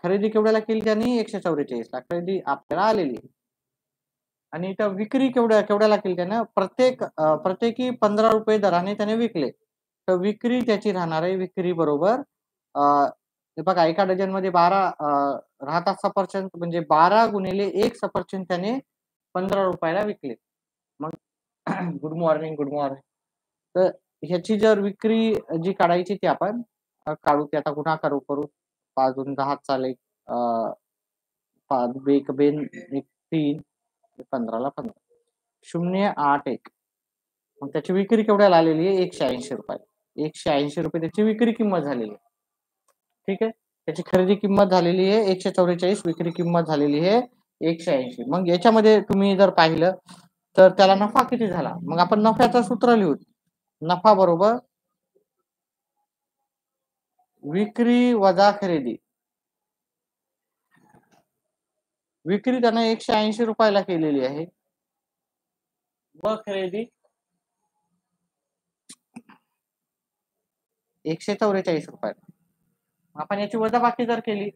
खरेदी केवढ्याला केली त्यांनी? 144 ला खरेदी आपल्याला आलेली आहे. आणि इथं विक्री केवढ्याला केली त्यानं? प्रत्येकी ₹15 दराने त्याने विकले. तर विक्री त्याची राहणार आहे विक्री बरोबर अ, हे बघा एका डझनमध्ये 12 राहतात सफरचंद म्हणजे 12 गुणिले 1 सफरचंद त्याने ₹15 ला विकले. मग गुड मॉर्निंग, गुड मॉर्निंग. तर ह्याची जर विक्री जी काढायची ती आपण काढू ती आता पुन्हा करू. 5 दूनी 10 चालेल. अ, 5 बेक बेन 1 3 15 ला 15 081 मग त्याची विक्री केवढ्याला आलेली आहे? ₹180. ₹180 त्याची विक्री किंमत झालेली आहे. ठीक आहे. त्याची खरेदी किंमत झालेली आहे 144 विक्री किंमत झालेली आहे 180. मग याच्यामध्ये तुम्ही जर पाहिलं तर त्याला नफा किती झाला? मग आपण नफ्याचं सूत्र लिहू. नफा बरोबर विक्री वजा खरेदी. विक्री त्यानं ₹180 ला केलेली आहे. व खरेदी ₹144. आपण याची वजाबाकी जर केली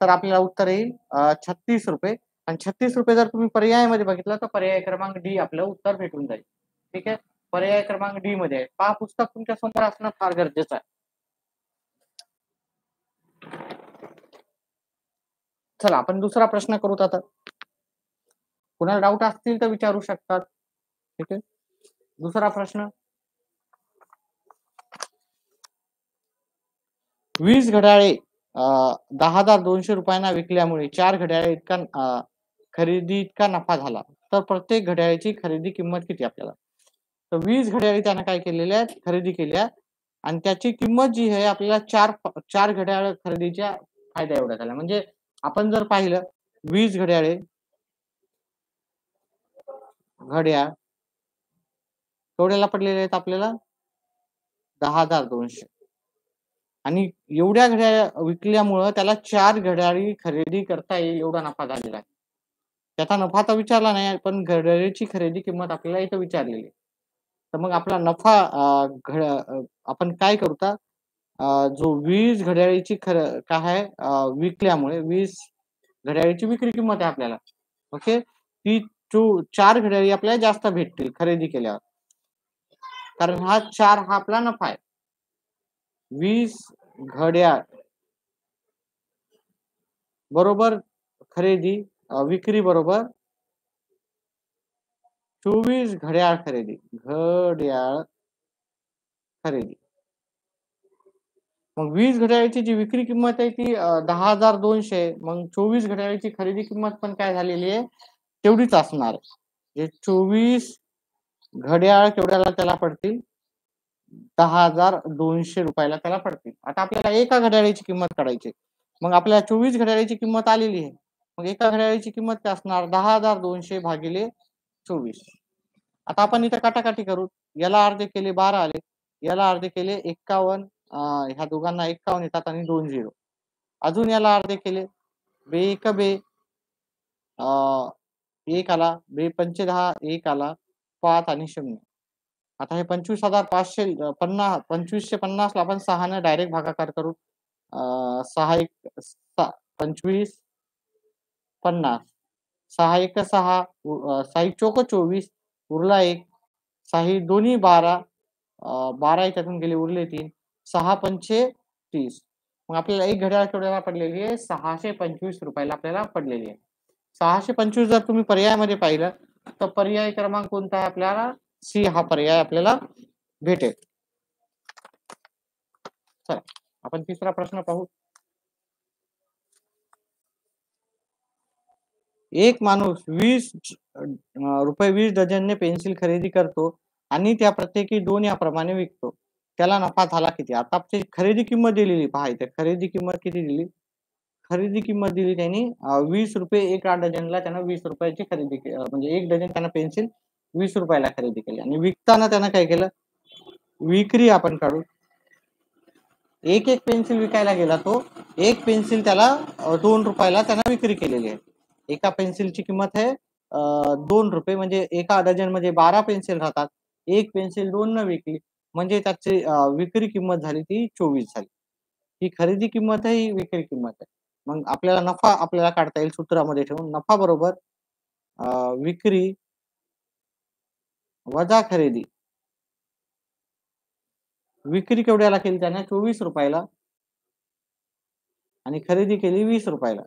तर आपल्याला उत्तर येईल ₹36 आणि ₹36 जर तुम्ही पर्यायामध्ये बघितलं तर पर्याय क्रमांक डी आपलं उत्तर भेटून जाईल. ठीक आहे. पर्याय क्रमांक डी मध्ये आहे. पहा पुस्तक तुमच्या समोर असणं फार गरजेचं आहे. चला आपण दुसरा प्रश्न करूत आता. कुणाला डाऊट असतील तर विचारू शकतात. ठीक आहे. दुसरा प्रश्न 20 घड्याळे ₹10,200 विकल्यामुळे 4 घड्याळे इतका खरेदी इतका नफा झाला. तर प्रत्येक घड्याळाची खरेदी किंमत किती आपल्याला? तर 20 घड्याळे त्यानं काय केलेल्या आहेत? खरेदी केल्या आणि त्याची किंमत जी आहे आपल्याला 4 घड्याळ खरेदीच्या फायदा एवढा झाला. म्हणजे आपण जर पाहिलं 20 घड्याळ केवढ्याला पडलेले आहेत आपल्याला? 10,200 आणि एवढ्या घड्याळ विकल्यामुळं त्याला 4 घड्याळी खरेदी करता येईल एवढा नफा झालेला आहे. त्याचा नफा तर विचारला नाही पण घड्याळीची खरेदी किंमत आपल्याला इथं विचारलेली आहे. तर मग आपला नफा आपण काय करू जो 20 घड्याळीची काय आहे विकल्यामुळे 20 घड्याळीची विक्री किंमत आहे आपल्याला. ओके. ती 4 घड्याळी आपल्याला जास्त भेटतील खरेदी केल्यावर. कारण हा 4 हा आपला नफा आहे. 20 घड्याळ बरोबर खरेदी विक्री बरोबर 24 घड्याळ खरेदी. मग 20 घड्याळाची जी विक्री किंमत आहे ती 10,200 आहे. मग 24 घड्याळाची खरेदी किंमत पण काय झालेली आहे? तेवढीच असणार आहे. जे 24 घड्याळ केवढ्याला त्याला पडतील? ₹10,200 त्याला पडतील. आता आपल्याला एका घड्याळाची किंमत काढायची. मग आपल्याला 24 घड्याळाची किंमत आलेली आहे. मग एका घड्याळाची किंमत काय असणार? 10,200 भागिले 24. आता आपण इथं काटाकाटी करू. याला अर्धे केले 12 आले. याला अर्धे केले 51 ह्या दोघांना 51 येतात आणि 2 0. अजून याला अर्धे केले. बे-1 बे 1 आला. बे-5 10 1 आला. 5 आणि 0. आता हे 25,550 2550 ला आपण 6 ने डायरेक्ट भागाकार करू. 6 1 25 50 6 1 6 6 चोक 24 उरला 1 6 दोन्ही 12 12 याच्यातून गेले उरले 3 6 पंचे 30 मग आपल्याला एक घड्याळ केवढ्याला पडलेली आहे ₹625 आपल्याला पडलेली आहे. 625 जर तुम्ही पर्यायामध्ये पाहिलं तर पर्याय क्रमांक कोणता आहे आपल्याला? सी हा पर्याय आपल्याला भेटेल. चला आपण तिसरा प्रश्न पाहू. एक माणूस ₹20 डझनने पेन्सिल खरेदी करतो आणि त्या प्रत्येकी 2 याप्रमाणे विकतो. त्याला नफा झाला किती? आता आपली खरेदी किंमत दिलेली पहा इथे खरेदी किंमत किती दिली? खरेदी किंमत दिली त्यांनी ₹20 एका डझनला त्यानं ₹20 ची खरेदी केली म्हणजे 1 डझन त्यानं पेन्सिल ₹20 ला खरेदी केली आणि विकताना त्यानं काय केलं? विक्री आपण काढू. एक पेन्सिल विकायला गेला तो. एक पेन्सिल त्याला ₹2 ला त्यानं विक्री केलेली आहे. एका पेन्सिलची किंमत आहे ₹2 म्हणजे एका डझनमध्ये 12 पेन्सिल राहतात. एक पेन्सिल 2 न विकली म्हणजे त्याची विक्री किंमत झाली ती 24 झाली. ही खरेदी किंमत आहे, ही विक्री किंमत आहे. मग आपल्याला नफा आपल्याला काढता येईल सूत्रामध्ये ठेवून. नफा बरोबर विक्री वजा खरेदी. विक्री केवढ्याला केली त्याने? 24 रुपयाला आणि खरेदी केली 20 रुपयाला.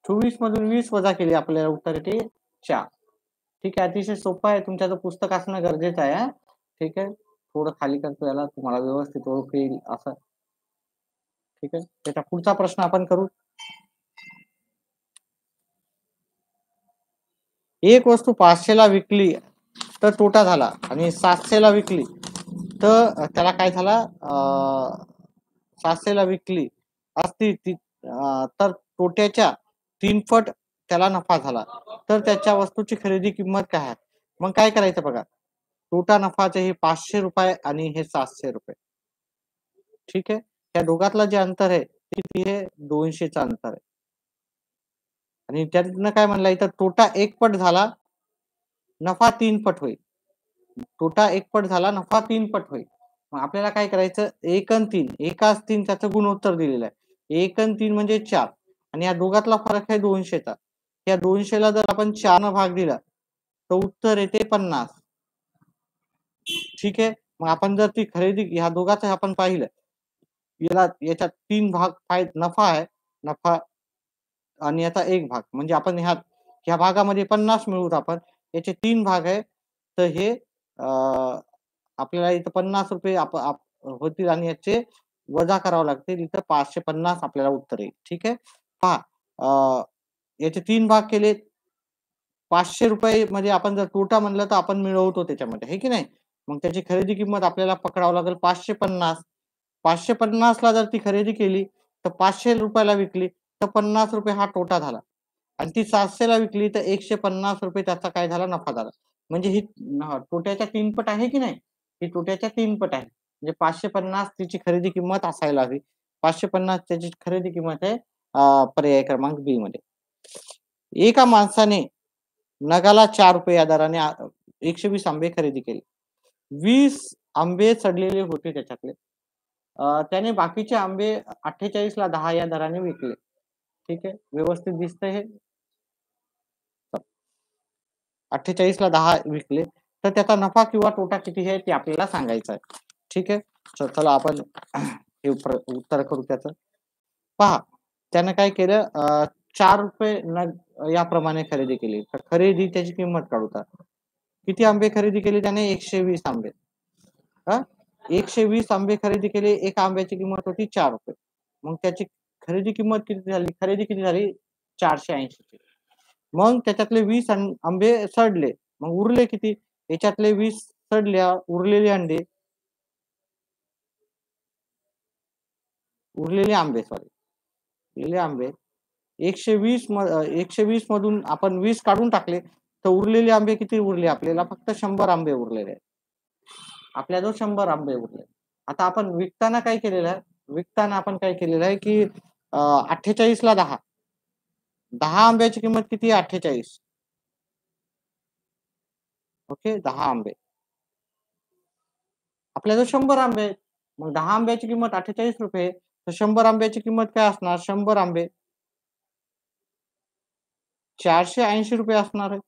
24 मधून 20 वजा केली, आपल्याला उत्तर येते 4. ठीक आहे, अतिशय सोपं आहे. तुमच्याचं पुस्तक असणं गरजेचं आहे. ठीक आहे, थोडं खाली करतो याला, तुम्हाला व्यवस्थित ओळख येईल असं. ठीक आहे, त्याचा पुढचा प्रश्न आपण करू. एक वस्तू 500 ला विकली तर तोटा झाला आणि 700 ला विकली तर त्याला काय झाला? 700 ला विकली असती तर तोट्याच्या 3 पट त्याला नफा झाला, तर त्याच्या वस्तूची खरेदी किंमत काय आहे? मग काय करायचं बघा, तोटा नफाचे हे 500 रुपये आणि हे 700 रुपये. ठीक आहे, त्या दोघातलं जे अंतर आहे किती आहे? 200चं अंतर आहे. आणि त्यातनं काय म्हणलं इथं, तोटा 1 पट झाला, नफा 3 पट होईल. तोटा 1 पट झाला, नफा 3 पट होईल. मग आपल्याला काय करायचं, 1 आणि 3, 1 आणि 3 त्याचं गुणोत्तर दिलेलं आहे. 1 आणि 3 म्हणजे 4 आणि या दोघातला फरक आहे 200चा. या 200ला जर आपण 4 न भाग दिला तर उत्तर येते 50. ठीक आहे, मग आपण जर ती खरेदी ह्या दोघाचं आपण पाहिलं, याला याच्यात 3 भाग नफा आहे, नफा आणि याचा 1 भाग, म्हणजे आपण ह्या भागामध्ये 50 मिळवूत आपण. याचे 3 भाग आहे, तर हे आपल्याला इथं 50 रुपये होतील आणि याचे वजा करावं लागतील. इथं 550 आपल्याला उत्तर येईल. ठीक आहे, पहा याचे 3 भाग केले. 500 रुपये मध्ये आपण जर तोटा म्हणलं तर आपण मिळवतो त्याच्यामध्ये, आहे की नाही? मग त्याची खरेदी किंमत आपल्याला पकडावं लागेल 550. 550 ला जर ती खरेदी केली तर 500 रुपयाला विकली तर 50 रुपये हा तोटा झाला आणि ती 700 ला विकली तर 150 रुपये त्याचा काय झाला? नफा झाला. म्हणजे ही तोट्याच्या 3 पट आहे की नाही? ही तोट्याच्या 3 पट आहे. म्हणजे 550 तिची खरेदी किंमत असायला हवी. 550 त्याची खरेदी किंमत आहे पर्याय क्रमांक बी मध्ये. एका माणसाने नगाला 4 रुपये या दराने 120 आंबे खरेदी केले. 20 आंबे सडलेले होते त्याच्यातले. त्याने बाकीचे आंबे 48 ला 10 या दराने विकले. ठीक आहे, व्यवस्थित दिसतंय हे? 48 ला 10 विकले तर त्याचा नफा किंवा तोटा किती आहे ते आपल्याला सांगायचं आहे. ठीक आहे, तर चला आपण हे उत्तर करू त्याचं. पहा, त्यानं काय केलं, 4 रुपये नग याप्रमाणे खरेदी केली. तर खरेदी त्याची किंमत काढू. किती आंबे खरेदी केले त्याने? 120 आंबे. 120 आंबे खरेदी केले. एका आंब्याची किंमत होती 4 रुपये. मग त्याची खरेदी किंमत किती झाली? खरेदी किती झाली? 480 ची. मग त्याच्यातले 20 आंबे सडले. मग उरले किती? याच्यातले 20 सडल्या, उरलेले आंबे सॉरी. उरलेले आंबे 120 मधून आपण 20 काढून टाकले तर उरलेले आंबे किती उरले? आपल्याला फक्त 100 आंबे उरलेले आहेत. आपल्याजवळ 100 आंबे उरले. आता आपण विकताना काय केलेलं आहे? विकताना आपण काय केलेलं आहे की 48 ला 10. 10 आंब्याची किंमत किती आहे? 48. ओके, 10 आंबे. आपल्याजवळ 100 आंबे आहेत. मग 10 आंब्याची किंमत 48 रुपये. तर 100 आंब्याची किंमत काय असणार? 100 आंबे 480 रुपये असणार आहे.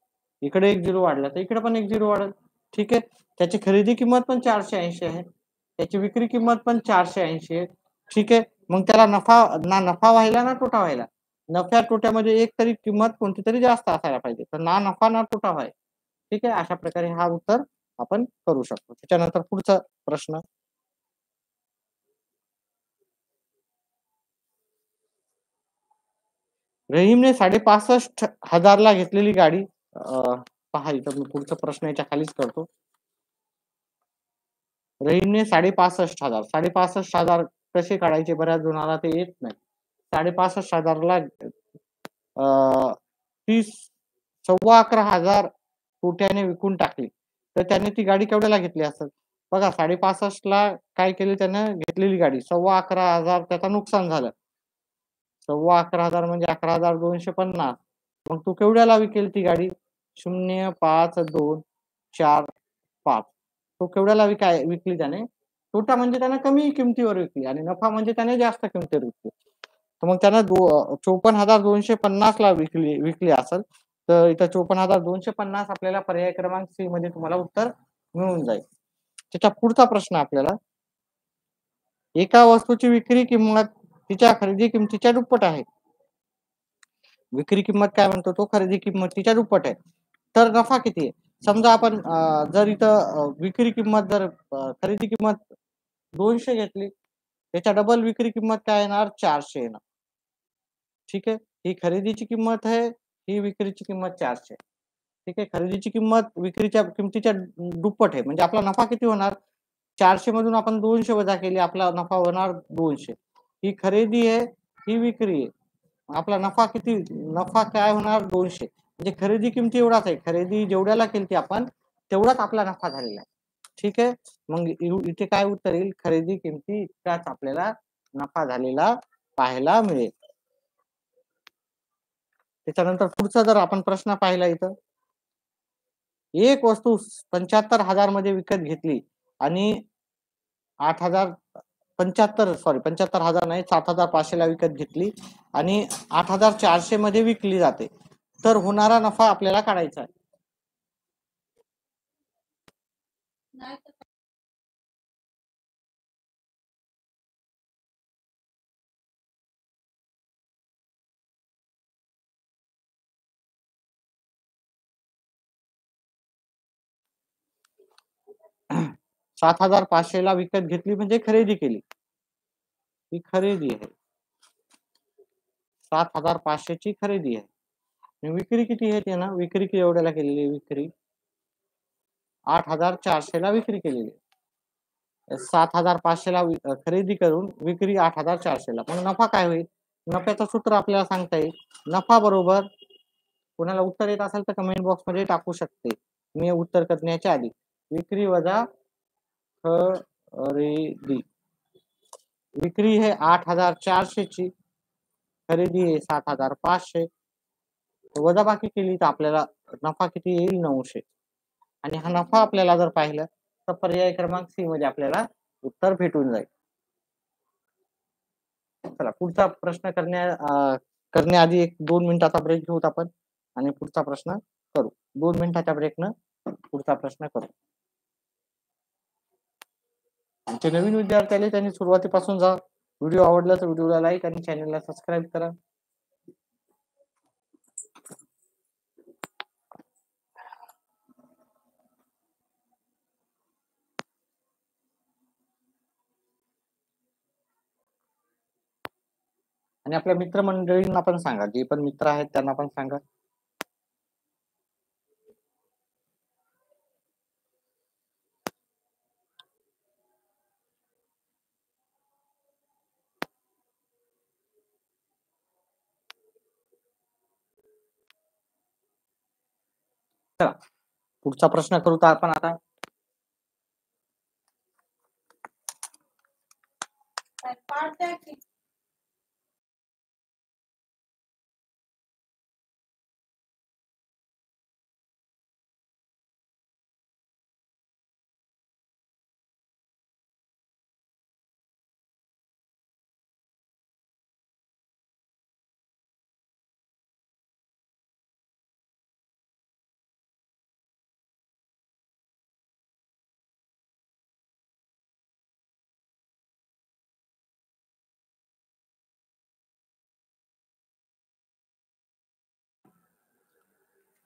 इकडे एक झिरो वाढला तर इकडे पण एक झिरो वाढेल. ठीक आहे, त्याची खरेदी किंमत पण 480 आहे. त्याची विक्री किंमत पण 480 आहे. ठीक आहे, मग त्याला नफा व्हायला ना तोटा व्हायला? नफ्या तोट्यामध्ये एक तरी किंमत कोणती तरी जास्त असायला पाहिजे. तर ना नफा ना तोटा व्हाय. ठीक आहे, अशा प्रकारे हा उत्तर आपण करू शकतो. त्याच्यानंतर पुढचा प्रश्न. रहीमने 65,500 ला घेतलेली गाडी पहा, इथं मी पुढचा प्रश्न याच्या खालीच करतो. रहीमने 65,500 65,500 कसे काढायचे? बऱ्याच जणाला ते येत नाही. 65,500 ला 11,हजार तोट्याने विकून टाकली तर त्याने ती गाडी केवढ्याला घेतली असेल? बघा, 65,500 ला काय केली त्यानं? घेतलेली गाडी 11,15,000 त्याचं नुकसान झालं. 11,15,000 म्हणजे 11,250. मग तू केवढ्याला विकेल ती गाडी? 0, 5, 2, 4, 5. तो केवढ्याला विकली त्याने? तोटा म्हणजे त्याने कमी किमतीवर विकली आणि नफा म्हणजे त्याने जास्त किमतीवर विकली. तर मग त्यानं 54,250 ला विकली असेल, तर इथं 54,250 आपल्याला पर्याय क्रमांक सी मध्ये तुम्हाला उत्तर मिळून जाईल. त्याच्या पुढचा प्रश्न आपल्याला, एका वस्तूची विक्री किंमत तिच्या खरेदी किमतीच्या दुप्पट आहे. विक्री किंमत काय म्हणतो तो, खरेदी किंमतीच्या दुप्पट आहे. तर नफा किती आहे? समजा आपण जर इथं विक्री किंमत जर खरेदी किंमत 200 घेतली, त्याच्या डबल विक्री किंमत काय येणार, 400 येणार. ठीक आहे. ही खरेदीची किंमत आहे, ही विक्रीची किंमत 400. ठीक आहे. खरेदीची किंमत विक्रीच्या किमतीच्या दुप्पट आहे. म्हणजे आपला नफा किती होणार, 400 मधून आपण 200 वजा केली, आपला नफा होणार 200. ही खरेदी आहे, ही विक्री आहे. आपला नफा किती, नफा काय होणार 200. म्हणजे खरेदी किमती एवढाच आहे. खरेदी जेवढ्याला केली आपण तेवढाच आपला नफा झालेला आहे. ठीक आहे. मग इथे काय उत्तर येईल, खरेदी किमती इतकाच आपल्याला नफा झालेला पाहायला मिळेल. त्याच्यानंतर पुढचा जर आपण प्रश्न पाहिला, इथं एक वस्तू 75,000 मध्ये विकत घेतली आणि 8,000 75,000 नाही, 7,500 ला विकत घेतली आणि 8,400 मध्ये विकली जाते, तर होणारा नफा आपल्याला काढायचा आहे. 7,500 ला विकत घेतली म्हणजे खरेदी केली, ही खरेदी आहे. 7,500 ची खरेदी आहे. विक्री किती आहे ते ना, विक्री एवढ्याला केलेली, विक्री 8,400 ला विक्री केलेली. 7,500 ला खरेदी करून विक्री 8,400 ला. मग नफा काय होईल, नफ्याचं सूत्र आपल्याला सांगता येईल. नफा बरोबर, कोणाला उत्तर येत असेल तर कमेंट बॉक्स मध्ये टाकू शकते, मी उत्तर करण्याच्या आधी. विक्री वजा खरेदी. विक्री है 8,400 ची, खरेदी आहे 7,500. वजाबाकी केली तर आपल्याला नफा किती येईल, 900. आणि हा नफा आपल्याला जर पाहिलं तर पर्याय क्रमांक सी मध्ये आपल्याला उत्तर भेटून जाईल. चला पुढचा प्रश्न करण्याआधी एक 2 मिनिटाचा ब्रेक घेऊत आपण आणि पुढचा प्रश्न करू. 2 मिनिटाच्या ब्रेकनं पुढचा प्रश्न करू. आमचे नवीन विद्यार्थी आले त्यांनी सुरुवातीपासून जा. व्हिडिओ आवडला तर व्हिडिओला लाईक आणि चॅनलला सबस्क्राईब करा. आणि आपल्या मित्रमंडळींना पण सांगा, जे पण मित्र आहेत त्यांना पण सांगा. चला पुढचा प्रश्न करू तर आपण आता.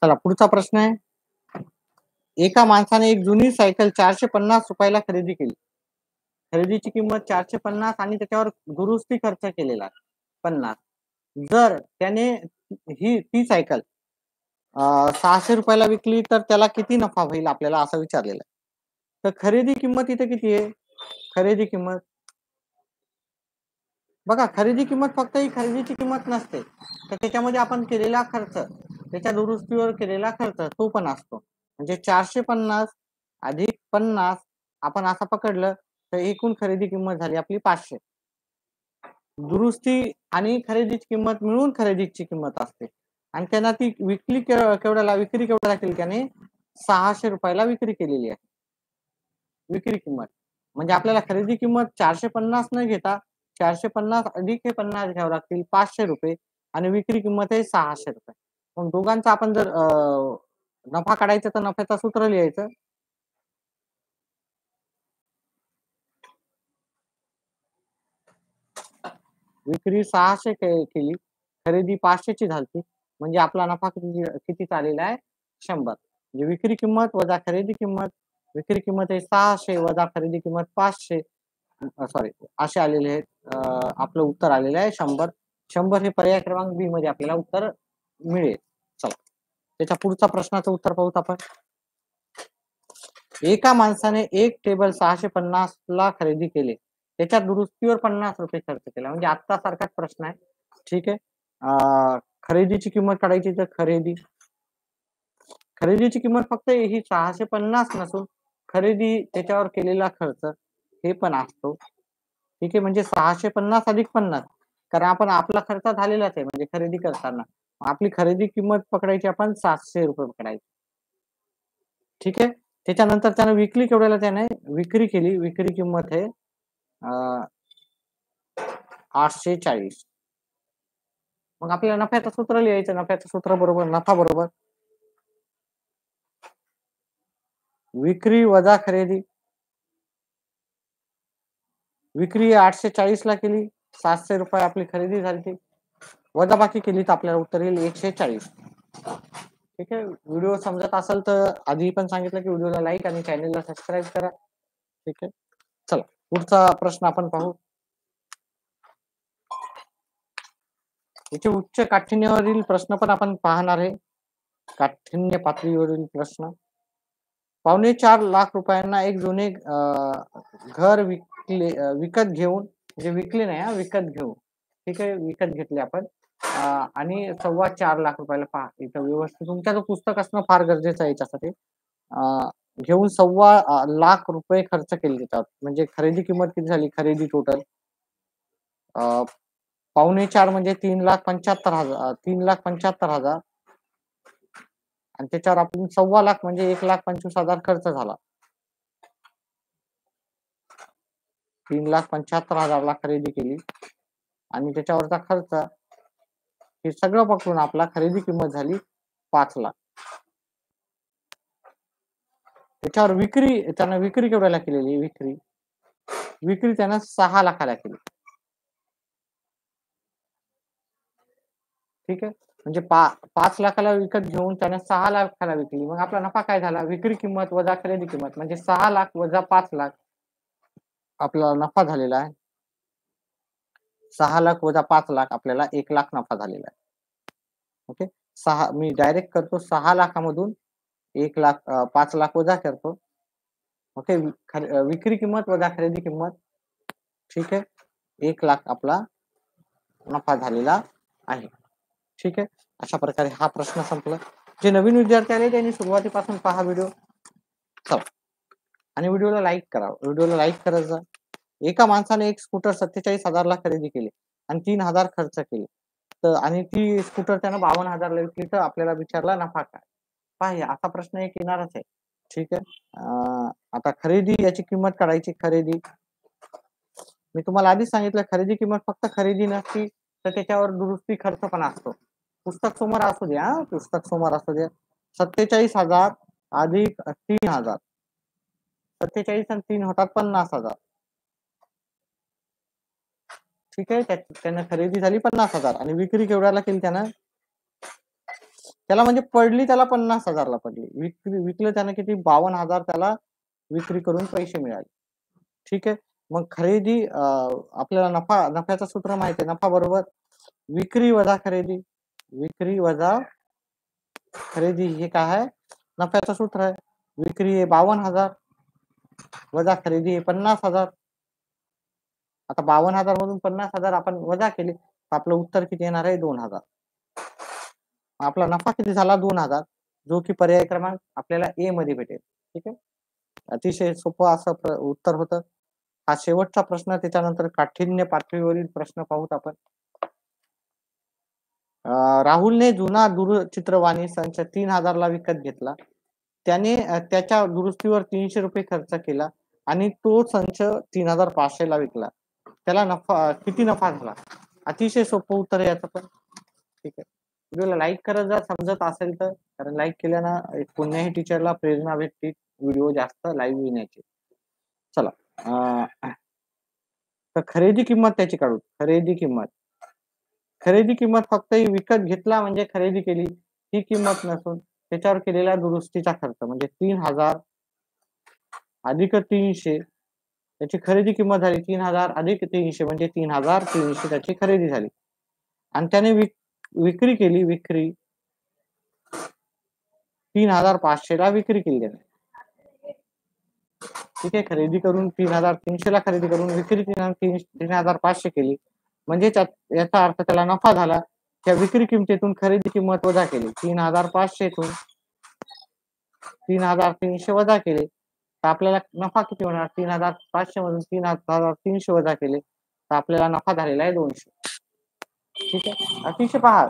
चला पुढचा प्रश्न आहे, एका माणसाने एक जुनी सायकल 450 रुपयाला खरेदी केली. खरेदीची किंमत 450 आणि त्याच्यावर दुरुस्ती खर्च केलेला 50. जर त्याने ती सायकल 600 रुपयाला विकली तर त्याला किती नफा होईल, आपल्याला असं विचारलेलं आहे. तर खरेदी किंमत इथे किती आहे, खरेदी किंमत बघा, खरेदी किंमत फक्त ही खरेदीची किंमत नसते, तर त्याच्यामध्ये आपण केलेला खर्च, त्याच्या दुरुस्तीवर केलेला खर्च तो पण असतो. म्हणजे 450 अधिक 50 आपण असं पकडलं तर एकूण खरेदी किंमत झाली आपली 500. दुरुस्ती आणि खरेदीची किंमत मिळून खरेदीची किंमत असते. आणि त्यांना ती विक्री केवढ्याला केली, त्याने 600 रुपयाला विक्री केलेली आहे, विक्री किंमत. म्हणजे आपल्याला खरेदी किंमत 450 न घेता 450 अधिक हे 50 घ्यावे लागतील 500 रुपये आणि विक्री किंमत आहे 600 रुपये. मग दोघांचा आपण जर नफा काढायचा तर नफ्याचं सूत्र लिहायचं. विक्री 600 केली, खरेदी 500 ची झाली, म्हणजे आपला नफा किती आलेला आहे 100. म्हणजे विक्री किंमत वजा खरेदी किंमत, विक्री किंमत आहे 600 वजा खरेदी किंमत 500, सॉरी असे आलेले आहेत. आपलं उत्तर आलेलं आहे 100. 100 हे पर्याय क्रमांक बी मध्ये आपल्याला उत्तर मिळेल. चला त्याच्या पुढचा प्रश्नाचं उत्तर पाहूत आपण. एका माणसाने एक टेबल 650 ला खरेदी केले, त्याच्या दुरुस्तीवर 50 रुपये खर्च केला. म्हणजे आता सारखाच प्रश्न आहे. ठीक आहे. खरेदीची किंमत काढायची तर खरेदीची किंमत फक्त ही 650 नसून खरेदी त्याच्यावर केलेला खर्च हे पण असतो. ठीक आहे. म्हणजे 650 अधिक 50, कारण आपण आपला खर्च झालेलाच आहे म्हणजे खरेदी करताना. आपली खरेदी किंमत पकडायची आपण 700 रुपये पकडायची. ठीक आहे. त्याच्यानंतर त्याने विक्री केवढ्याला त्याने विक्री केली, विक्री किंमत आहे 840. मग आपल्याला नफ्याचं सूत्र लिहायचं. नफ्याचं सूत्र बरोबर नफा बरोबर विक्री वजा खरेदी. विक्री 840 ला केली, 700 रुपये आपली खरेदी झाली, वजा बाकी केली तर आपल्याला उत्तर येईल 140. ठीक आहे. व्हिडिओ समजत असेल तर आधी पण सांगितलं की व्हिडिओला लाईक आणि चॅनलला सबस्क्राईब करा. ठीक आहे. चला पुढचा प्रश्न आपण पाहू. याचे उच्च काठिण्यवरील प्रश्न पण आपण पाहणार आहे. काठिण्य पातळीवरील प्रश्न. 4.25 लाख रुपयांना एक जुने घर विकत घेऊन, म्हणजे विकले नाही विकत घेऊन. ठीक आहे. विकत घेतले आपण आणि 4.25 लाख रुपयाला. पहा इथं व्यवस्थित तुमच्याचं पुस्तक असणं फार गरजेचं आहे याच्यासाठी. घेऊन 4.25 लाख रुपये खर्च केले त्याच्यावर. म्हणजे खरेदी किंमत किती झाली, खरेदी टोटल 4.25 म्हणजे 3,75,000, 3,75,000 आणि त्याच्यावर आपण 4.25 लाख म्हणजे 1,25,000 खर्च झाला. 3,75,000 ला खरेदी केली आणि त्याच्यावरचा खर्च हे सगळं पकडून आपला खरेदी किंमत झाली 5 लाख. त्याच्यावर त्यानं विक्री केवढ्याला केलेली, विक्री त्यानं 6 लाखाला केली. ठीक आहे. म्हणजे 5 लाखाला विकत घेऊन त्याने 6 लाखाला विकली. मग आपला नफा काय झाला, विक्री किंमत वजा खरेदी किंमत म्हणजे 6 लाख वजा 5 लाख आपला नफा झालेला आहे. 6 लाख वजा 5 लाख आपल्याला 1 लाख नफा झालेला आहे. ओके. मी डायरेक्ट करतो 6 लाखामधून 1 लाख 5 लाख वजा करतो. ओके. विक्री किंमत वजा खरेदी किंमत. ठीक आहे. 1 लाख आपला नफा झालेला आहे. ठीक आहे. अशा प्रकारे हा प्रश्न संपला. जे नवीन विद्यार्थी आले त्यांनी सुरुवातीपासून पहा व्हिडिओ. चला आणि व्हिडिओला लाईक करा. व्हिडिओला लाईक करायचं. एका माणसाने एक स्कूटर 47,000 ला खरेदी केली आणि 3,000 खर्च केले. तर आणि ती स्कूटर त्यानं 52,000 ला विकली, तर आपल्याला विचारला नफा काय. पहा असा प्रश्न एक येणारच आहे. ठीक आहे. आता खरेदी याची किंमत काढायची. खरेदी मी तुम्हाला आधीच सांगितलं, खरेदी किंमत फक्त खरेदी नसती तर त्याच्यावर दुरुस्ती खर्च पण असतो. पुस्तक समोर असू द्या, पुस्तक समोर असू द्या. 47,000 अधिक 3,000, 47 आणि 3 होतात 50,000. ठीक आहे. त्यानं खरेदी झाली 50,000 आणि विक्री केवढ्याला केली त्यानं, त्याला म्हणजे पडली त्याला 50,000 ला पडली. विकलं त्यानं किती, 52,000 त्याला विक्री करून पैसे मिळाले. ठीक आहे. मग खरेदी आपल्याला नफ्याचं सूत्र माहिती आहे. नफा बरोबर विक्री वजा खरेदी. विक्री वजा खरेदी हे काय आहे, नफ्याचं सूत्र आहे. विक्री आहे 52,000 वजा खरेदी आहे 50,000. आता 52,000 मधून 50,000 आपण वजा केले तर आपलं उत्तर किती येणार आहे, 2,000. आपला नफा किती झाला, 2,000, जो की पर्याय क्रमांक आपल्याला ए मध्ये भेटेल. ठीक आहे. अतिशय सोपं असं उत्तर होतं. हा शेवटचा प्रश्न. त्याच्यानंतर काठिण्य पातळीवरील प्रश्न पाहूत आपण. राहुलने जुना दूरचित्रवाणी संच 3,000 ला विकत घेतला. त्याने त्याच्या दुरुस्तीवर 300 रुपये खर्च केला आणि तो संच 3,500 ला विकला. त्याला नफा किती नफा झाला. अतिशय सोपं उत्तर आहे याचं पण. ठीक आहे, व्हिडिओला लाईक करत जा समजत असेल तर, कारण लाईक केल्यानं कोणत्याही टीचरला प्रेरणा भेटते व्हिडिओ जास्त लाईव्ह येण्याची. चला तर खरेदी किंमत त्याची काढू. खरेदी किंमत फक्त विकत घेतला म्हणजे खरेदी केली ही किंमत नसून त्याच्यावर केलेल्या दुरुस्तीचा खर्च म्हणजे 3000 अधिक 300 त्याची खरेदी किंमत झाली. 3000 अधिक 300 म्हणजे 3300 त्याची खरेदी झाली. आणि त्याने विक्री केली. 3500 ला विक्री केली त्याने. ठीक आहे, खरेदी करून 3300 ला खरेदी करून विक्री 3500 केली म्हणजे याचा अर्थ त्याला नफा झाला. त्या विक्री किमतीतून खरेदी किंमत वजा केली. 3500 तून 3300 वजा केले तर आपल्याला नफा किती होणार. 3500 मधून 3300 वजा केले तर आपल्याला नफा झालेला आहे 200. ठीक आहे, अतिशय पहा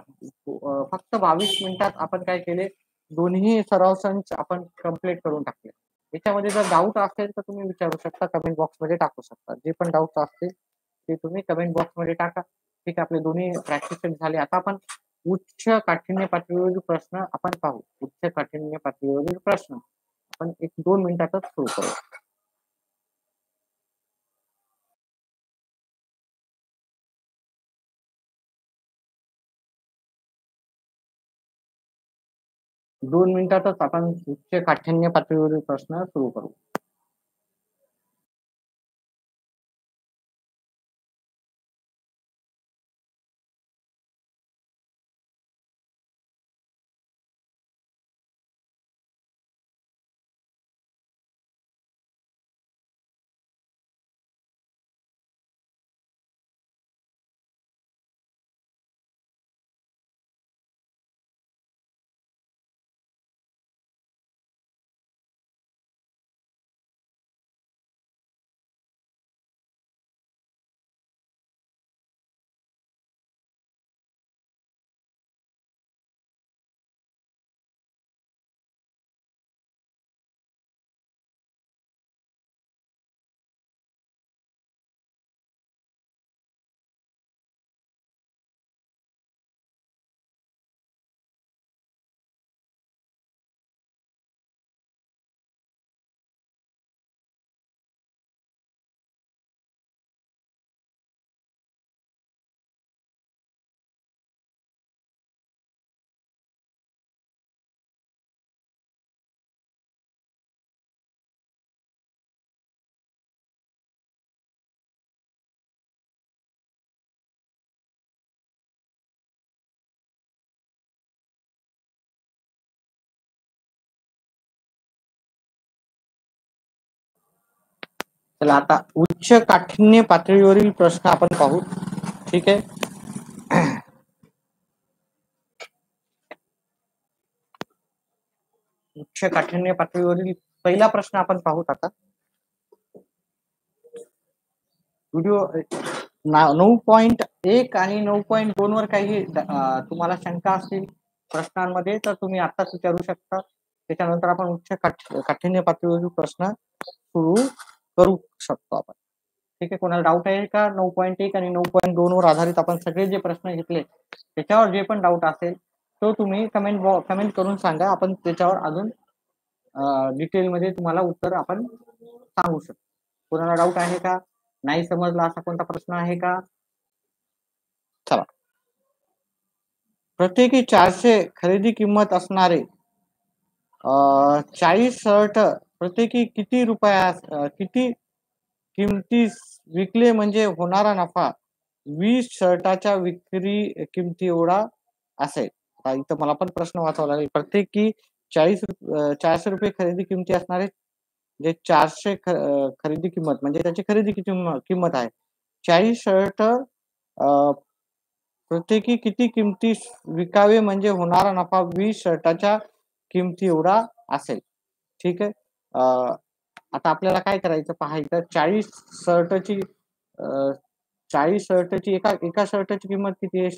फक्त 22 मिनिटात आपण काय केले, दोन्ही सराव संच आपण कंप्लीट करून टाकले. याच्यामध्ये जर डाऊट असेल तर तुम्ही विचारू शकता, कमेंट बॉक्स मध्ये टाकू शकता. जे पण डाऊट असतील ते तुम्ही कमेंट बॉक्स मध्ये टाका. ठीक आहे, आपले दोन्ही प्रॅक्टिस झाले. आता आपण उच्च काठिण्य पातळीवरील प्रश्न आपण पाहू. उच्च काठिण्य पातळीवरील प्रश्न आपण 1-2 मिनिटातच सुरू करू. दोन मिनिटातच आपण उच्च काठिण्य पातळीवरील प्रश्न सुरू करू. चला आता उच्च काठिण्य पातळीवरील प्रश्न आपण पाहू. ठीक आहे, उच्च काठिण्य पातळीवरील पहिला प्रश्न आपण पाहूत. आता व्हिडिओ 9.1 आणि 9.2 वर काही तुम्हाला शंका असतील प्रश्नांमध्ये तर तुम्ही आताच विचारू शकता. त्याच्यानंतर आपण उच्च काठिण्य पातळीवरील प्रश्न सुरू करू शकतो आपण. ठीक आहे, कोणाला डाऊट आहे का 9.1 आणि 9.2 वर आधारित आपण सगळे जे प्रश्न घेतले त्याच्यावर जे पण डाऊट असेल तो तुम्ही कमेंट करून सांगा. आपण त्याच्यावर अजून डिटेल मध्ये तुम्हाला उत्तर आपण सांगू शकतो. कोणाला डाऊट आहे का, नाही समजला असा कोणता प्रश्न आहे का. चला, प्रत्येकी 400 खरेदी किंमत असणारे 40 शर्ट प्रत्येकी किती किती किमतीस विकले म्हणजे होणारा नफा 20 शर्टाच्या विक्री किमती एवढा असेल. इथं मला पण प्रश्न वाचावा लागेल. प्रत्येकी 400 रुपये खरेदी किमती असणारे जे 400 खरेदी किंमत म्हणजे त्याची खरेदी किंमत आहे. 40 शर्ट प्रत्येकी किती किमतीस विकावे म्हणजे होणारा नफा 20 शर्टाच्या किमती एवढा असेल. ठीक आहे, आता आपल्याला काय करायचं पाहायचं. 40 शर्टची 40 शर्टची एका शर्टची किंमत किती आहे.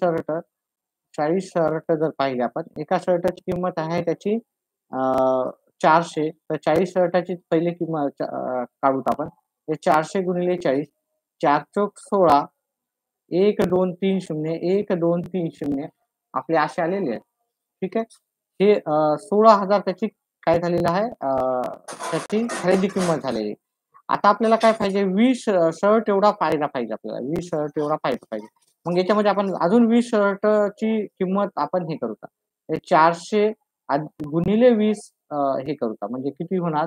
40 शर्ट जर पाहिले आपण, एका शर्टाची किंमत आहे त्याची 400. तर 40 शर्टाची पहिले किंमत काढूत आपण. 400 गुणिले 40 4 चोक 16, 1 2 3 0, 1 2 3 0 आपले असे आलेले आहेत. ठीक आहे. हे 16,000 त्याची काय झालेलं आहे, त्याची खरेदी किंमत झालेली. आता आपल्याला काय पाहिजे, 20 शर्ट एवढा फायदा पाहिजे आपल्याला. 20 शर्ट एवढा फायदा पाहिजे. मग याच्यामध्ये आपण अजून 20 शर्टची किंमत आपण हे करू का? हे 400 गुणिले 20 हे करू का? म्हणजे किती होणार?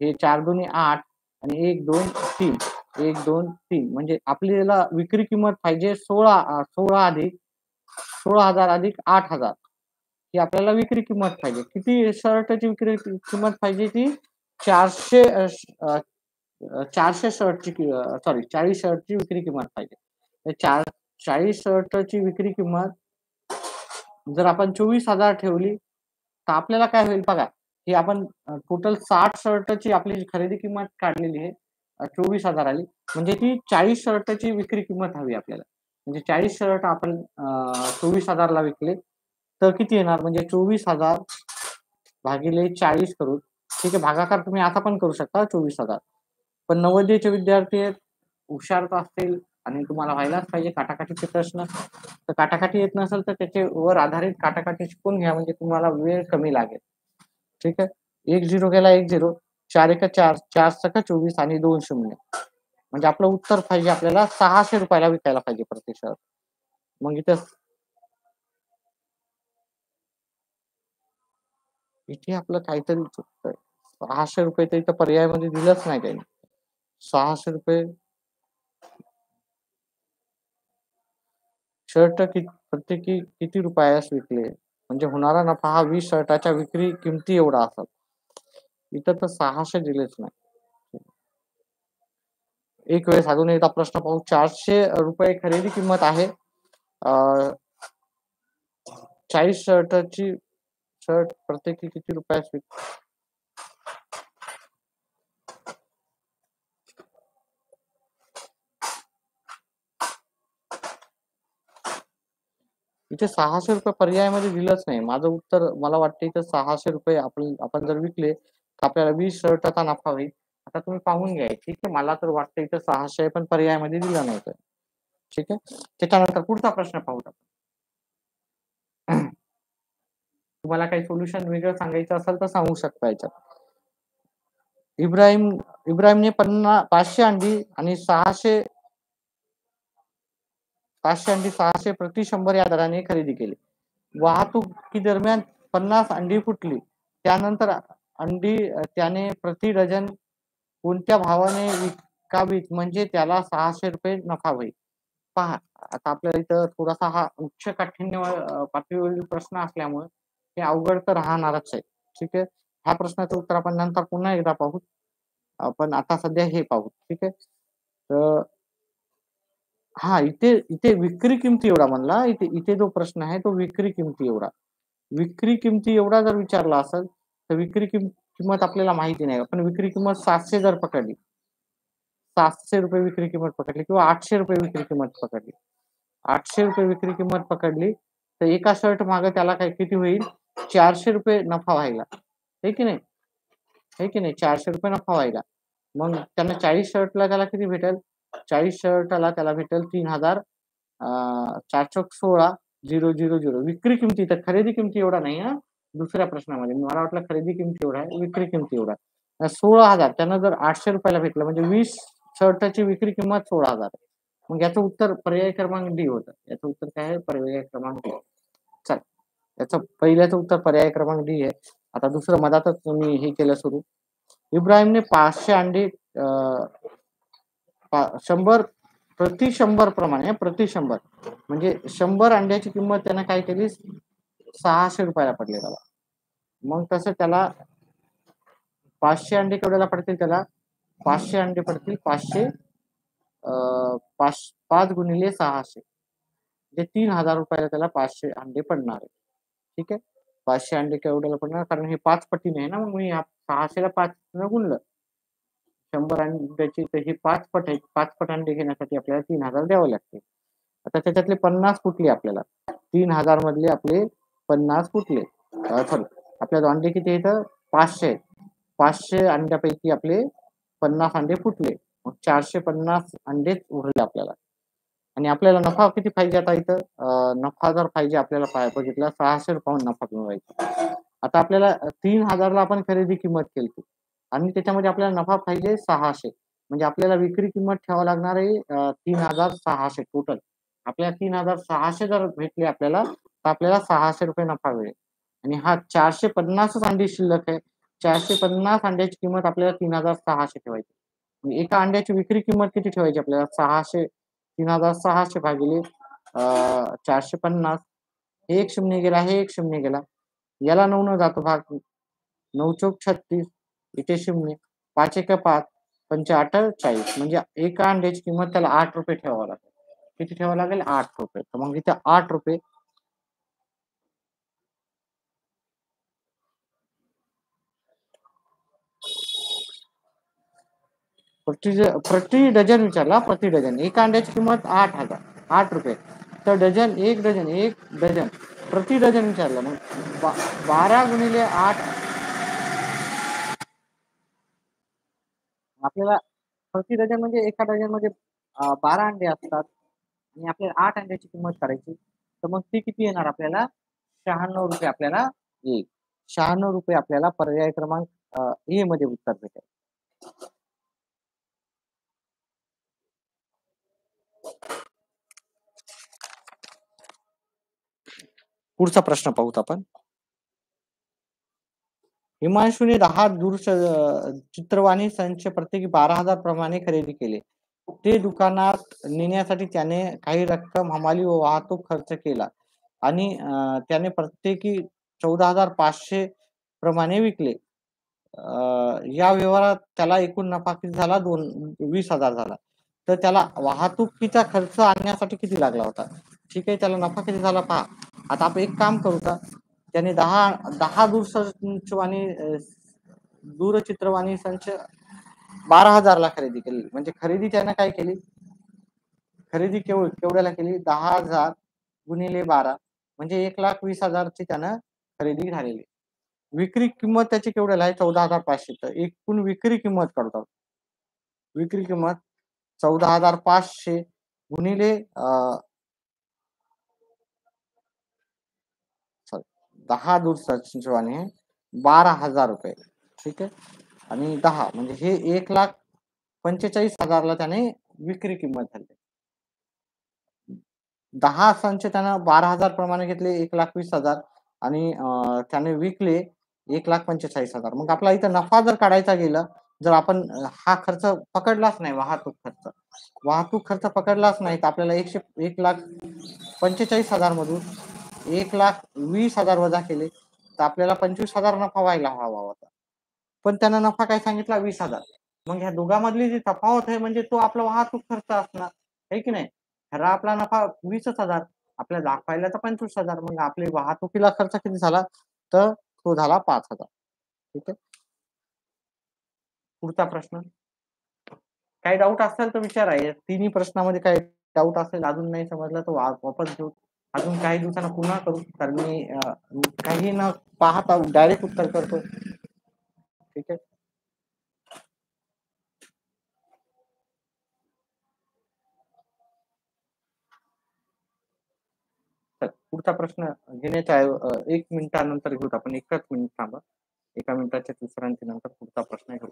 हे 4 दुनी 8 आणि 1 2 3 1 2 3 म्हणजे आपल्याला विक्री किंमत पाहिजे 16 अधिक 16,000 अधिक 8,000 ही आपल्याला विक्री किंमत पाहिजे. किती शर्टची विक्री किंमत पाहिजे ती 400 400 शर्टची सॉरी 40 शर्टची विक्री किंमत पाहिजे. तर 40 शर्टची विक्री किंमत जर आपण 24,000 ठेवली तर आपल्याला काय होईल बघा, की आपण टोटल 60 शर्टची आपली खरेदी किंमत काढलेली आहे. 24,000 आली. म्हणजे ती 40 शर्टची विक्री किंमत हवी आपल्याला. म्हणजे 40 शर्ट आपण 24,000 ला विकले तर किती येणार, म्हणजे 24,000 भागिले 40 करू. ठीक आहे. भागाकार तुम्ही असा पण करू शकता 24,000. पण नवोदयचे विद्यार्थी आहेत, हुशार तर असतील आणि तुम्हाला व्हायलाच पाहिजे काटाकाटीचे प्रश्न. तर काटाकाटी येत नसेल तर त्याच्यावर आधारित काटाकाटी शिकून घ्या, म्हणजे तुम्हाला वेळ कमी लागेल. ठीक आहे. 1 0 गेला 1 0, 4 1 4, 4 6 24 आणि 2 0. म्हणजे आपलं उत्तर पाहिजे आपल्याला 600 रुपयाला विकायला पाहिजे प्रति शर्ट. मग इथे आपलं काहीतरी चुकतंय. 600 रुपये तर इथं पर्यायामध्ये दिलंच नाही त्यांनी. 600 रुपये शर्ट प्रत्येकी किती रुपयास विकले? म्हणजे होणारा नफा हा 20 शर्टाच्या विक्री किमती एवढा असेल. इथं तर 600 दिलेच नाही. एक वेळेस अजून एकदा प्रश्न पाहू. 400 रुपये खरेदी किंमत आहे. 40 शर्ट प्रत्येकी किती रुपयास इथे 600 रुपये पर्यायामध्ये दिलंच नाही. माझं उत्तर मला वाटतं इथं 600 रुपये आपण जर विकले तर आपल्याला 20 शर्टाचा नफा होईल. आता तुम्ही पाहून घ्या. ठीक आहे. मला तर वाटतं इथं 600 पण पर्यायामध्ये दिलं नाही. ठीक आहे. त्याच्यानंतर पुढचा प्रश्न पाहू. तुम्हाला काही सोल्युशन वेगळं सांगायचं असेल तर सांगू शकता याच्यात. इब्राहिमने 500 अंडी आणि 600 प्रति 100 या दराने खरेदी केली. वाहतुकी दरम्यान 50 अंडी फुटली. त्यानंतर अंडी त्याने प्रति डझन कोणत्या भावाने विकावीत म्हणजे त्याला 600 रुपये नफा होईल? पहा, आता आपल्याला इथं थोडासा हा उच्च काठिण्य पातळीवरील प्रश्न असल्यामुळे हे अवघड तर राहणारच आहे. ठीक आहे. ह्या प्रश्नाचं उत्तर आपण नंतर पुन्हा एकदा पाहू. आपण आता सध्या हे पाहू. ठीक आहे. तर हा इथे इथे विक्री किमती एवढा म्हणला. इथे इथे जो प्रश्न आहे तो विक्री किमती एवढा. विक्री किमती एवढा जर विचारला असेल तर विक्री किंमत आपल्याला माहिती नाही. पण विक्री किंमत 700 जर पकडली, 700 रुपये विक्री किंमत पकडली किंवा 800 रुपये विक्री किंमत पकडली, 800 रुपये विक्री किंमत पकडली तर एका शर्ट मागे त्याला काय किती होईल, 400 रुपये नफा व्हायला. हे की नाही, हे की नाही, 400 रुपये नफा व्हायला. मग त्यांना 40 शर्टला त्याला किती भेटेल, 40 शर्टला त्याला भेटेल 3,000. 4 चोक 16 0 0 0 विक्री किमती. तर खरेदी किमती एवढा नाही हा. दुसऱ्या प्रश्नामध्ये मला वाटलं खरेदी किमती एवढा आहे, विक्री किमती एवढा. 16,000 त्यांना जर 800 रुपयाला भेटलं म्हणजे 20 शर्टाची विक्री किंमत 16,000. मग याचं उत्तर पर्याय क्रमांक डी होतं. याचं उत्तर काय आहे, पर्याय क्रमांक डी. चल, याचं पहिल्याचं उत्तर पर्याय क्रमांक डी आहे. आता दुसरं मधातच मी हे केलं सुरू. इब्राहिमने 500 अंडी 100 प्रति 100 प्रमाणे प्रति 100 म्हणजे 100 अंड्याची किंमत त्यानं काय केली, 600 रुपयाला पडली त्याला. मग तसं त्याला 500 अंडे केवढ्याला पडतील, त्याला 500 अंडे पडतील 500 5 गुणिले 600 म्हणजे 3,000 रुपयाला त्याला 500 अंडे पडणार आहे. ठीक आहे. 500 अंडे केवढ्याला पडणार, कारण हे 5 पटीने आहे ना. मग मी 600 ला 5 न गुणलं 100 अंड्याची, तर हे 5 पट आहे. 5 पट अंडे घेण्यासाठी आपल्याला 3,000 द्यावे लागते. आता त्याच्यातले 50 फुटले आपल्याला. 3,000 मधले आपले 50 फुटले. सॉरी, आपल्याला अंडे किती येतं, 500. 500 अंड्यापैकी आपले 50 अंडे फुटले. मग 450 अंडेच उरले आपल्याला. आणि आपल्याला नफा किती पाहिजे आता इथं नफा जर पाहिजे आपल्याला बघितला ₹600 नफा मिळवायचा. आता आपल्याला 3,000 ला आपण खरेदी किंमत केली आणि त्याच्यामध्ये आपल्याला नफा पाहिजे 600 म्हणजे आपल्याला विक्री किंमत ठेवावी लागणार आहे 3,600 टोटल. आपल्याला 3,600 जर भेटले आपल्याला, तर आपल्याला ₹600 नफा मिळेल. आणि हा 450च अंडी शिल्लक आहे. 450 अंड्याची किंमत आपल्याला 3,600 ठेवायची. एका अंड्याची विक्री किंमत किती ठेवायची आपल्याला 600 3,600 भागिले 450 हे एक शून्य गेला, हे एक शून्य गेला. याला 9 न जातो भाग. 9 चौक 36 इथे 0 5 एका 5 पंच 48 म्हणजे एका अंड्याची किंमत त्याला ₹8 ठेवावं लागेल. किती ठेवावं लागेल? ₹8. तर मग इथे ₹8 प्रति डझन विचारला प्रति डझन. एका अंड्याची किंमत 8,000 ₹8. तर डझन, एक डझन प्रति डझन विचारलं. मग 12 गुणिले 8 आपल्याला प्रति डझन म्हणजे एका डझनमध्ये 12 अंडे असतात आणि आपल्याला 8 अंड्याची किंमत करायची. तर मग ती किती येणार आपल्याला? ₹96 आपल्याला येईल. ₹96 आपल्याला पर्याय क्रमांक ए मध्ये उत्तर भेटेल. पुढचा प्रश्न पाहूत आपण. हिमांशूने 10 चित्रवाणी संच प्रत्येकी 12,000 प्रमाणे खरेदी केले. ते दुकानात नेण्यासाठी त्याने काही रक्कम हमाली व वाहतूक खर्च केला आणि त्याने प्रत्येकी 14,500 प्रमाणे विकले. या व्यवहारात त्याला एकूण नफा किती झाला? 20,000 झाला. तर त्याला वाहतुकीचा खर्च आणण्यासाठी किती लागला होता? ठीक आहे, त्याला नफा किती झाला पहा. आता आपण एक काम करू का? त्याने 10 दूरचित्रवाणी संच 12,000 ला खरेदी केली. म्हणजे खरेदी त्यानं काय केली? खरेदी केवढ्याला केली? 10,000 गुणिले 12 म्हणजे 1,20,000 ची त्यानं खरेदी झालेली. विक्री किंमत त्याची केवढ्याला आहे? 14,500. तर एकूण विक्री किंमत काढतो. विक्री किंमत 14,500 गुणिले 10 दूरचित्रवाणी ₹12,000. ठीक आहे. आणि 10 म्हणजे हे 1,45,000 ला त्याने विक्री किंमत झाली. 10 संच त्यानं 12,000 प्रमाणे घेतले 1,20,000 आणि त्याने विकले 1,45,000. मग आपला इथं नफा जर काढायचा गेला, जर आपण हा खर्च पकडलाच नाही वाहतूक खर्च. वाहतूक खर्च पकडलाच नाही तर आपल्याला 1,45,000 मधून 1,20,000 वजा केले तर आपल्याला 25,000 नफा व्हायला हवा होता. पण त्यानं नफा काय सांगितला? 20,000. मग ह्या दोघांमधली जी तफावत आहे म्हणजे तो आपला वाहतूक खर्च असणार, आहे की नाही? खरा आपला नफा 20,000 आपल्याला दाखवायला तर 25,000 मग आपली वाहतुकीला खर्च किती झाला? तर तो झाला 5,000. ठीक आहे. पुढचा प्रश्न. काही डाऊट असेल तर विचारा. या तिन्ही प्रश्नामध्ये काही डाऊट असेल अजून नाही समजलं तर वापस घेऊ. अजून काही दिवसांना पुन्हा करू. तर मी काही न पाहता डायरेक्ट उत्तर करतो. ठीक आहे. तर पुढचा प्रश्न घेण्याच्या 1 मिनिटानंतर घेऊ आपण. एकच मिनिट थांबा. 1 मिनिटाच्या विश्रांतीनंतर पुढचा प्रश्न घेऊ.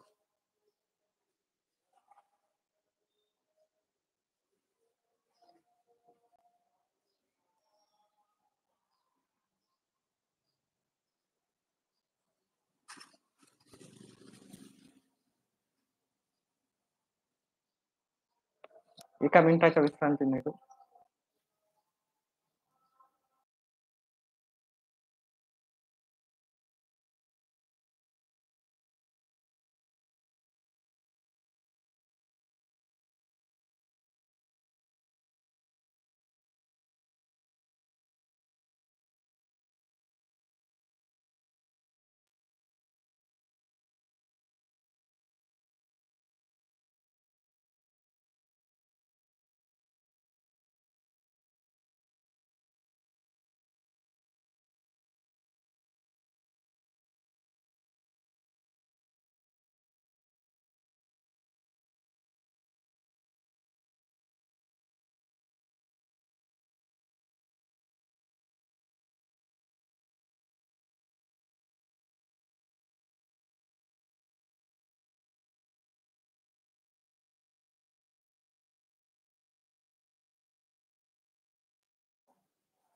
एका मिनिटाच्या विश्रांतीने घेऊ.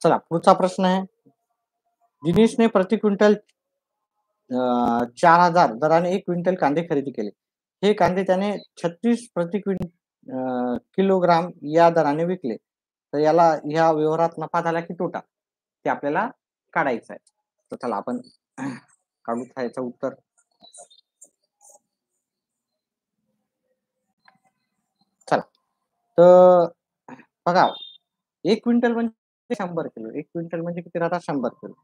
चला पुढचा प्रश्न आहे. दिनेशने प्रति क्विंटल 4,000 दराने 1 क्विंटल कांदे खरेदी केले. हे कांदे त्याने 36 किलोग्राम या दराने विकले. तर याला ह्या व्यवहारात नफा झाला की तोटा? ते आपल्याला काढायचं आहे. तर चला आपण काढू याचं उत्तर. चला. तर बघा 1 क्विंटल म्हणजे 100 किलो. 1 क्विंटल म्हणजे किती राहतात? 100 किलो.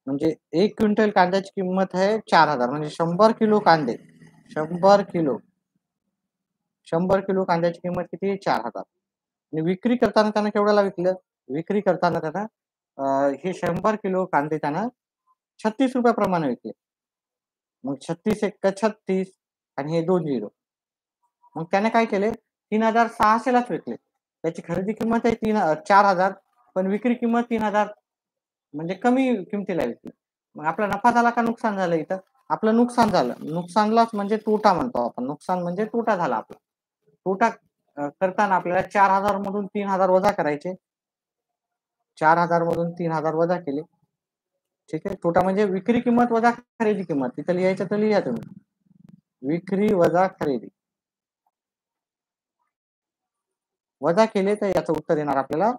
म्हणजे 1 क्विंटल कांद्याची किंमत आहे 4,000 म्हणजे 100 किलो कांदे. 100 किलो. 100 किलो कांद्याची किंमत किती आहे? 4,000. आणि विक्री करताना त्यानं केवढ्याला विकलं? विक्री करताना त्यानं हे 100 किलो कांदे त्यानं ₹36 प्रमाणे विकले. मग 36 एक्का 36 आणि हे 2 झिरो. मग त्याने काय केले? 3,600 लाच विकले. त्याची खरेदी किंमत आहे 4,000 पण विक्री किंमत 3,000 म्हणजे कमी किमतीला विकली. मग आपला नफा झाला का नुकसान झालं इथं? आपलं नुकसान झालं. नुकसानलाच म्हणजे तोटा म्हणतो आपण. नुकसान म्हणजे तोटा झाला आपला. तोटा करताना आपल्याला 4,000 मधून 3,000 वजा करायचे. 4,000 मधून 3,000 वजा केले. ठीक आहे. तोटा म्हणजे विक्री किंमत वजा खरेदी किंमत. तिथं लिहायचं तर लिहा तुम्ही. विक्री वजा खरेदी. वजा केले तर याचं उत्तर येणार आपल्याला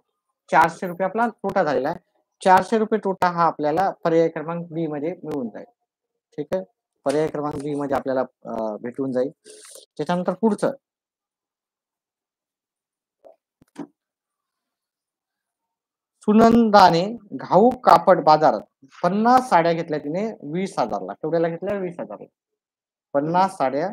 ₹400 आपला तोटा झालेला आहे. ₹400 तोटा हा आपल्याला पर्याय क्रमांक बी मध्ये मिळून जाईल. ठीक आहे. पर्याय क्रमांक बी मध्ये आपल्याला भेटून जाईल. त्याच्यानंतर पुढचं. सुनंदाने घाऊक कापड बाजारात 50 साड्या घेतल्या तिने 20,000 ला. केवढ्याला घेतल्या? 20,000 ला. 50 साड्या